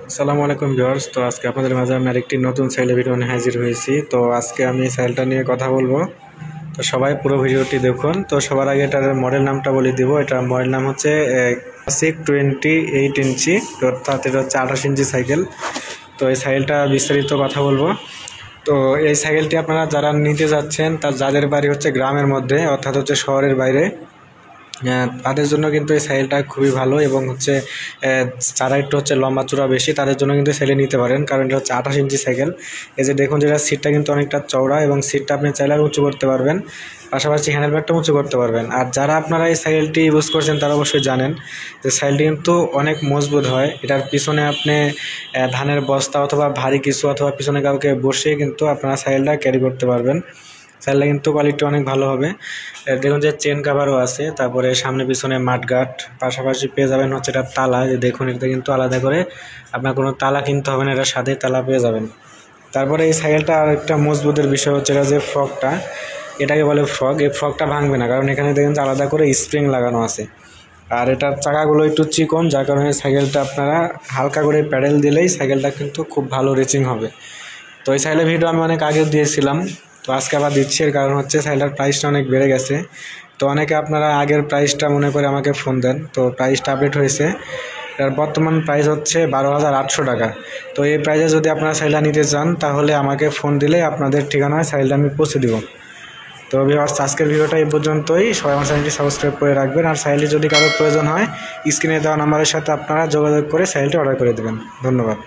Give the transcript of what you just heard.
আসসালামু আলাইকুম ভিউয়ার্স। তো আজকে আপনাদের মাঝে আমি আরেকটি নতুন সাইলের ভিডিও নিয়ে হাজির হয়েছি। তো আজকে আমি সাইলটা নিয়ে কথা বলবো, তো সবাই পুরো ভিডিওটি দেখুন। তো সবার আগে এটার মডেল নামটা বলে দিব। এটার মডেল নাম হচ্ছে ক্লাসিক 28 ইঞ্চি, অর্থাৎ এটা হচ্ছে 28 ইঞ্চি সাইকেল। তো এই সাইকেলটা বিস্তারিত কথা বলবো। তো এই সাইকেলটি আপনারা যারা নিতে যাচ্ছেন, যাদের বাড়ি হচ্ছে গ্রামের মধ্যে, অর্থাৎ হচ্ছে শহরের বাইরে, তাদের জন্য কিন্তু এই সাইকেলটা খুবই ভালো। এবং হচ্ছে যারা একটু হচ্ছে লম্বা চূড়া বেশি, তাদের জন্য কিন্তু সাইকেল নিতে পারেন, কারণ এটা হচ্ছে 28 ইঞ্চি সাইকেল। এই যে দেখুন, যেটা সিটটা কিন্তু অনেকটা চওড়া, এবং সিটটা আপনি চাইলে উঁচু করতে পারবেন, পাশাপাশি হ্যান্ডেল ব্যাগটা উঁচু করতে পারবেন। আর যারা আপনারা এই সাইকেলটি ইউজ করছেন তারা অবশ্যই জানেন যে সাইকেলটি কিন্তু অনেক মজবুত হয়। এটার পিছনে আপনি ধানের বস্তা অথবা ভারী কিছু, অথবা পিছনে কাউকে বসিয়ে কিন্তু আপনারা সাইকেলটা ক্যারি করতে পারবেন। সাইকেলটা কিন্তু কোয়ালিটি অনেক ভালো হবে। দেখুন যে চেন কাভারও আছে, তারপরে সামনে পিছনে মাঠগার্ড, পাশাপাশি পেয়ে যাবেন হচ্ছে এটা তালা। দেখুন, এটা কিন্তু আলাদা করে আপনার কোনো তালা কিনতে হবে না, এটার সাথে তালা পেয়ে যাবেন। তারপরে এই সাইকেলটা আর একটা মজবুতের বিষয় হচ্ছে এটা যে ফ্রকটা, এটাকে বলে ফ্রক। এই ফ্রকটা ভাঙবে না, কারণ এখানে দেখেন যে আলাদা করে স্প্রিং লাগানো আছে। আর এটার চাকাগুলো একটু চিকন, যার কারণে সাইকেলটা আপনারা হালকা করে প্যাডেল দিলেই সাইকেলটা কিন্তু খুব ভালো রেসিং হবে। তো এই সাইকেলের ভিডিও আমি অনেক আগে দিয়েছিলাম, তো আজকে আবার দিচ্ছি। এর কারণ হচ্ছে সাইকেলটার প্রাইসটা অনেক বেড়ে গেছে। তো অনেকে আপনারা আগের প্রাইসটা মনে করে আমাকে ফোন দেন, তো প্রাইসটা আপডেট হয়েছে। এর বর্তমান প্রাইস হচ্ছে 12,800 টাকা। তো এই প্রাইসে যদি আপনারা সাইকেলটা নিতে চান, তাহলে আমাকে ফোন দিলে আপনাদের ঠিকানায় সাইকেলটা আমি পৌঁছে দিব। তো ভিউয়ার্স, আজকের ভিডিওটা এই পর্যন্তই। সবাই আমার চ্যানেলটি সাবস্ক্রাইব করে রাখবেন। আর সাইকেলটি যদি কারোর প্রয়োজন হয়, স্ক্রিনে দেওয়া নাম্বারের সাথে আপনারা যোগাযোগ করে সাইকেলটি অর্ডার করে দেবেন। ধন্যবাদ।